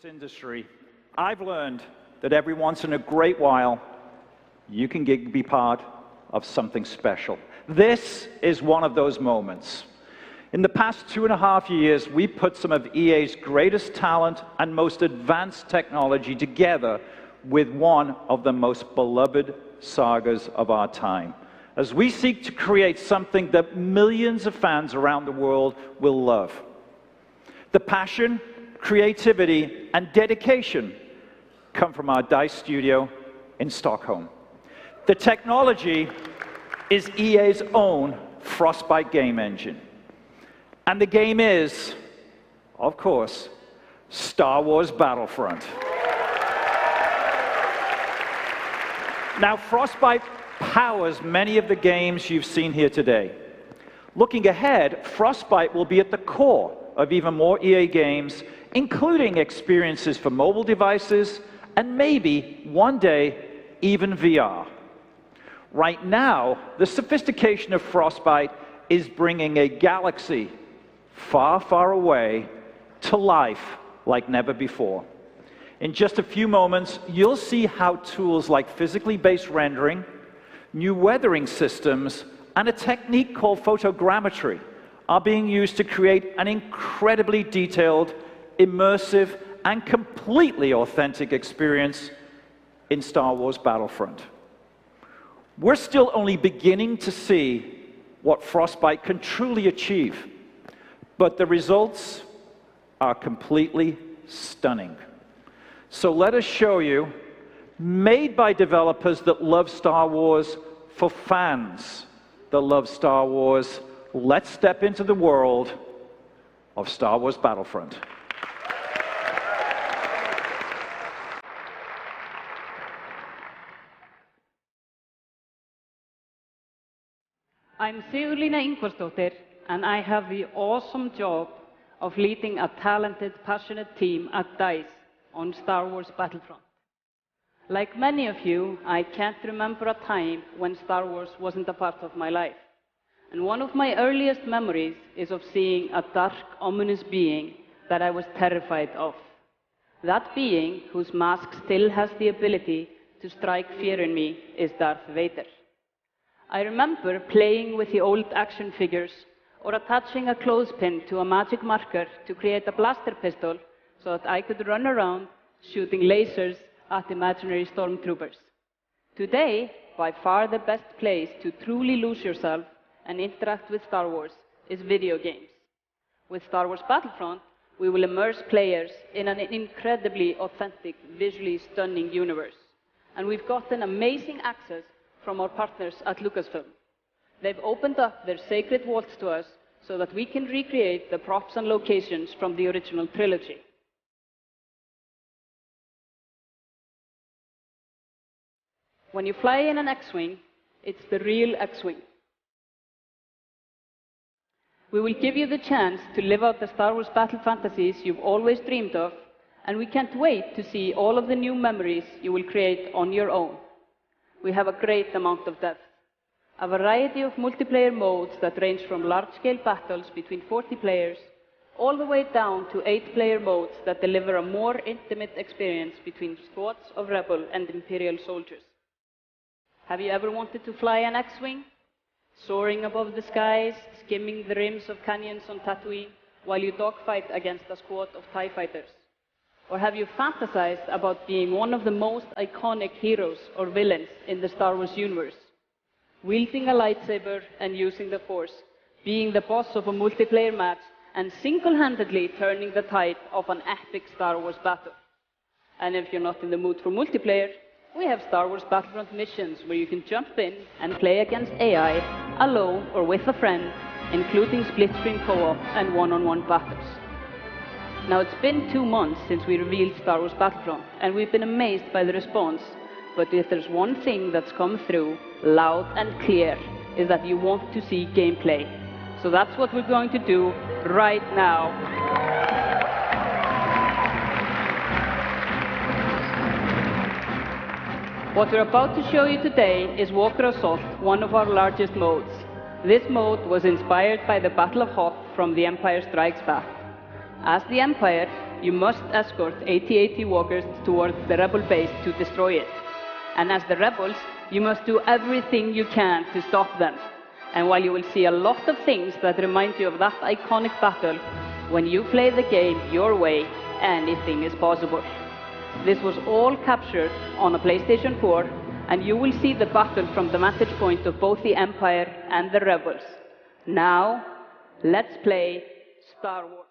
this industry, I've learned that every once in a great while, you can be part of something special. This is one of those moments. In the past 2.5 years, we put some of EA's greatest talent and most advanced technology together with one of the most beloved sagas of our time, as we seek to create something that millions of fans around the world will love. The passion, creativity, and dedication come from our DICE studio in Stockholm. The technology is EA's own Frostbite game engine. And the game is, of course, Star Wars Battlefront. Now, Frostbite powers many of the games you've seen here today. Looking ahead, Frostbite will be at the core of even more EA games, including experiences for mobile devices, and maybe, one day, even VR. Right now, the sophistication of Frostbite is bringing a galaxy far, far away to life like never before. In just a few moments, you'll see how tools like physically based rendering, new weathering systems, and a technique called photogrammetry are being used to create an incredibly detailed, immersive, and completely authentic experience in Star Wars Battlefront. We're still only beginning to see what Frostbite can truly achieve, but the results are completely stunning. So let us show you, made by developers that love Star Wars for fans that love Star Wars. Let's step into the world of Star Wars Battlefront. I'm Sigurlína Ingvarsdóttir, and I have the awesome job of leading a talented, passionate team at DICE on Star Wars Battlefront. Like many of you, I can't remember a time when Star Wars wasn't a part of my life. And one of my earliest memories is of seeing a dark, ominous being that I was terrified of. That being, whose mask still has the ability to strike fear in me, is Darth Vader. I remember playing with the old action figures or attaching a clothespin to a magic marker to create a blaster pistol so that I could run around shooting lasers at imaginary stormtroopers. Today, by far the best place to truly lose yourself and interact with Star Wars is video games. With Star Wars Battlefront, we will immerse players in an incredibly authentic, visually stunning universe. And we've gotten amazing access from our partners at Lucasfilm. They've opened up their sacred vaults to us so that we can recreate the props and locations from the original trilogy. When you fly in an X-Wing, it's the real X-Wing. We will give you the chance to live out the Star Wars battle fantasies you've always dreamed of, and we can't wait to see all of the new memories you will create on your own. We have a great amount of depth, a variety of multiplayer modes that range from large-scale battles between 40 players, all the way down to 8-player modes that deliver a more intimate experience between squads of Rebel and Imperial soldiers. Have you ever wanted to fly an X-Wing? Soaring above the skies, skimming the rims of canyons on Tatooine, while you dogfight against a squad of TIE fighters? Or have you fantasized about being one of the most iconic heroes or villains in the Star Wars universe? Wielding a lightsaber and using the Force, being the boss of a multiplayer match, and single-handedly turning the tide of an epic Star Wars battle. And if you're not in the mood for multiplayer, we have Star Wars Battlefront missions where you can jump in and play against AI, alone or with a friend, including split-screen co-op and one-on-one battles. Now, it's been 2 months since we revealed Star Wars Battlefront, and we've been amazed by the response. But if there's one thing that's come through, loud and clear, is that you want to see gameplay. So that's what we're going to do right now. What we're about to show you today is Walker Assault, one of our largest modes. This mode was inspired by the Battle of Hoth from The Empire Strikes Back. As the Empire, you must escort AT-AT walkers towards the rebel base to destroy it. And as the rebels, you must do everything you can to stop them. And while you will see a lot of things that remind you of that iconic battle, when you play the game your way, anything is possible. This was all captured on a PlayStation 4, and you will see the battle from the vantage point of both the Empire and the Rebels. Now, let's play Star Wars.